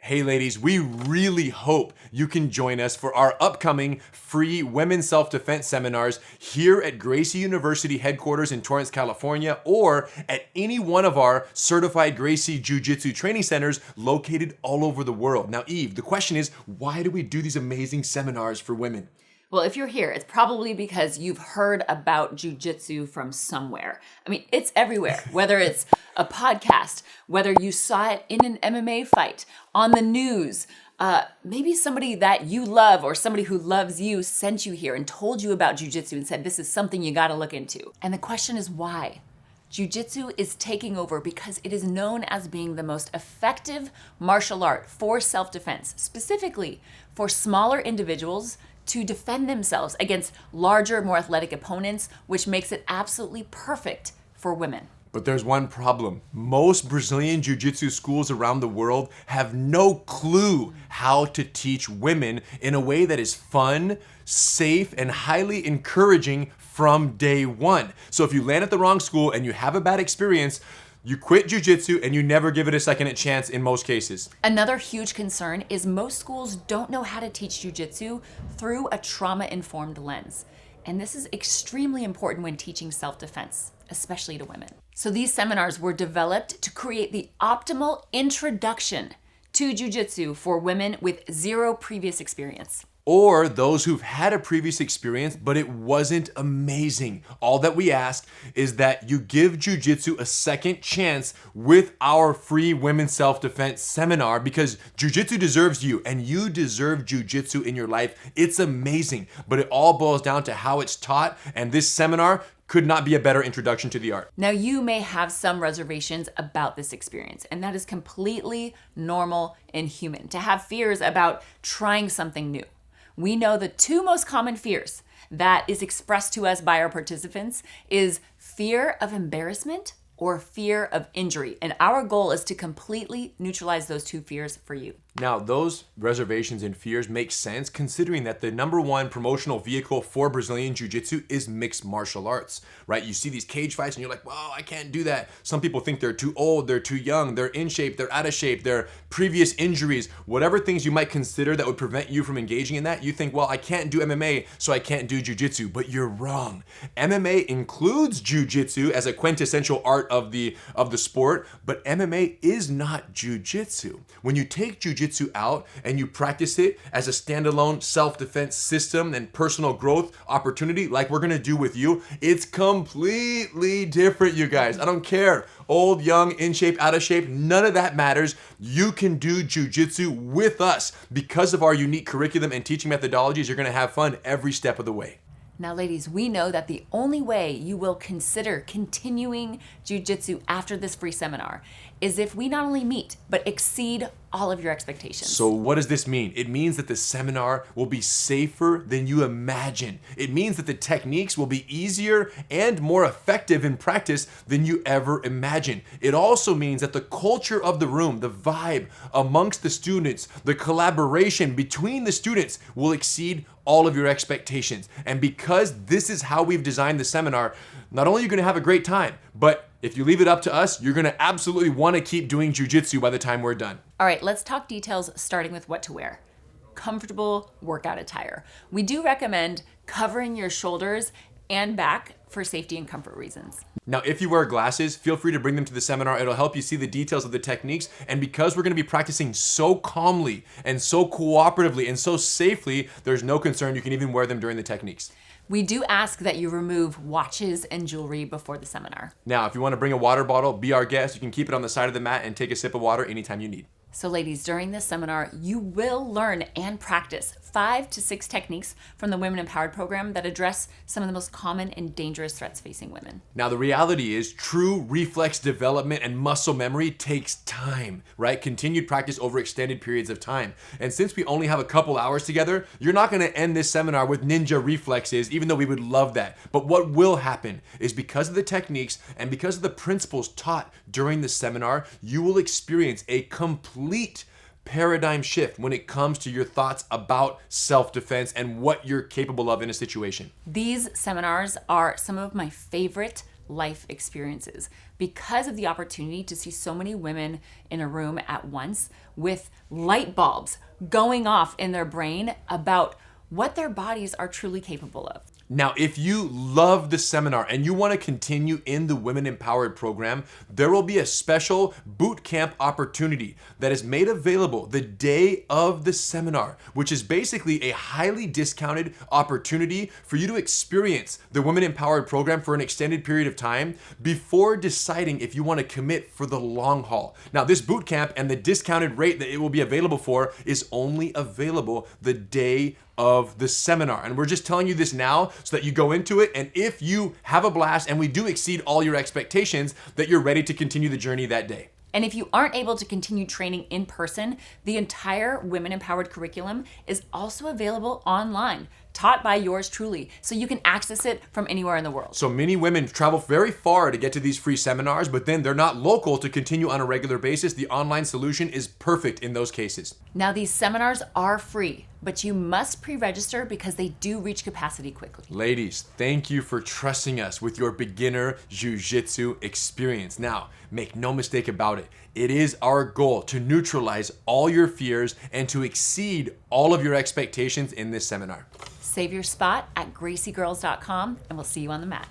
Hey ladies, we really hope you can join us for our upcoming free women's self-defense seminars here at Gracie University headquarters in Torrance, California, or at any one of our certified Gracie Jiu-Jitsu training centers located all over the world. Now, Eve, the question is, why do we do these amazing seminars for women? Well, if you're here, it's probably because you've heard about jiu-jitsu from somewhere. I mean, it's everywhere, whether it's a podcast, whether you saw it in an MMA fight, on the news, maybe somebody that you love or somebody who loves you sent you here and told you about jiu-jitsu and said, this is something you gotta look into. And the question is why? Jiu-jitsu is taking over because it is known as being the most effective martial art for self-defense, specifically for smaller individuals to defend themselves against larger, more athletic opponents, which makes it absolutely perfect for women. But there's one problem. Most Brazilian Jiu-Jitsu schools around the world have no clue how to teach women in a way that is fun, safe, and highly encouraging from day one. So if you land at the wrong school and you have a bad experience, you quit jiu-jitsu and you never give it a second chance in most cases. Another huge concern is most schools don't know how to teach jiu-jitsu through a trauma-informed lens. And this is extremely important when teaching self-defense, especially to women. So these seminars were developed to create the optimal introduction to jiu-jitsu for women with zero previous experience. Or those who've had a previous experience, but it wasn't amazing. All that we ask is that you give jiu-jitsu a second chance with our free women's self-defense seminar, because jiu-jitsu deserves you and you deserve jiu-jitsu in your life. It's amazing, but it all boils down to how it's taught, and this seminar could not be a better introduction to the art. Now, you may have some reservations about this experience, and that is completely normal and human to have fears about trying something new. We know the two most common fears that is expressed to us by our participants is fear of embarrassment or fear of injury. And our goal is to completely neutralize those two fears for you. Now, those reservations and fears make sense considering that the #1 promotional vehicle for Brazilian Jiu-Jitsu is mixed martial arts, right? You see these cage fights and you're like, well, I can't do that. Some people think they're too old, they're too young, they're in shape, they're out of shape, they're previous injuries, whatever things you might consider that would prevent you from engaging in that, you think, well, I can't do MMA, so I can't do Jiu-Jitsu, but you're wrong. MMA includes Jiu-Jitsu as a quintessential art of the sport, but MMA is not Jiu-Jitsu. When you take Jiu-Jitsu out and you practice it as a standalone self-defense system and personal growth opportunity like we're gonna do with you, it's completely different, you guys. I don't care. Old, young, in shape, out of shape, none of that matters. You can do jiu-jitsu with us. Because of our unique curriculum and teaching methodologies, you're gonna have fun every step of the way. Now, ladies, we know that the only way you will consider continuing jiu-jitsu after this free seminar is if we not only meet, but exceed all of your expectations. So what does this mean? It means that the seminar will be safer than you imagine. It means that the techniques will be easier and more effective in practice than you ever imagined. It also means that the culture of the room, the vibe amongst the students, the collaboration between the students will exceed all of your expectations. And because this is how we've designed the seminar, not only are you gonna have a great time, but if you leave it up to us, you're gonna absolutely wanna keep doing jiu-jitsu by the time we're done. All right, let's talk details, starting with what to wear. Comfortable workout attire. We do recommend covering your shoulders and back for safety and comfort reasons. Now, if you wear glasses, feel free to bring them to the seminar. It'll help you see the details of the techniques. And because we're gonna be practicing so calmly and so cooperatively and so safely, there's no concern. You can even wear them during the techniques. We do ask that you remove watches and jewelry before the seminar. Now, if you wanna bring a water bottle, be our guest. You can keep it on the side of the mat and take a sip of water anytime you need. So ladies, during this seminar, you will learn and practice 5 to 6 techniques from the Women Empowered program that address some of the most common and dangerous threats facing women. Now, the reality is true reflex development and muscle memory takes time, right? Continued practice over extended periods of time. And since we only have a couple hours together, you're not gonna end this seminar with ninja reflexes, even though we would love that. But what will happen is because of the techniques and because of the principles taught during the seminar, you will experience a complete paradigm shift when it comes to your thoughts about self-defense and what you're capable of in a situation. These seminars are some of my favorite life experiences. Because of the opportunity to see so many women in a room at once with light bulbs going off in their brain about what their bodies are truly capable of. Now, if you love the seminar and you want to continue in the Women Empowered program, there will be a special boot camp opportunity that is made available the day of the seminar, which is basically a highly discounted opportunity for you to experience the Women Empowered program for an extended period of time before deciding if you want to commit for the long haul. Now, this boot camp and the discounted rate that it will be available for is only available the day of the seminar. And we're just telling you this now so that you go into it, and if you have a blast and we do exceed all your expectations, that you're ready to continue the journey that day. And if you aren't able to continue training in person, the entire Women Empowered curriculum is also available online, taught by yours truly, so you can access it from anywhere in the world. So many women travel very far to get to these free seminars, but then they're not local to continue on a regular basis. The online solution is perfect in those cases. Now, these seminars are free, but you must pre-register because they do reach capacity quickly. Ladies, thank you for trusting us with your beginner jiu-jitsu experience. Now, make no mistake about it. It is our goal to neutralize all your fears and to exceed all of your expectations in this seminar. Save your spot at graciegirls.com, and we'll see you on the mat.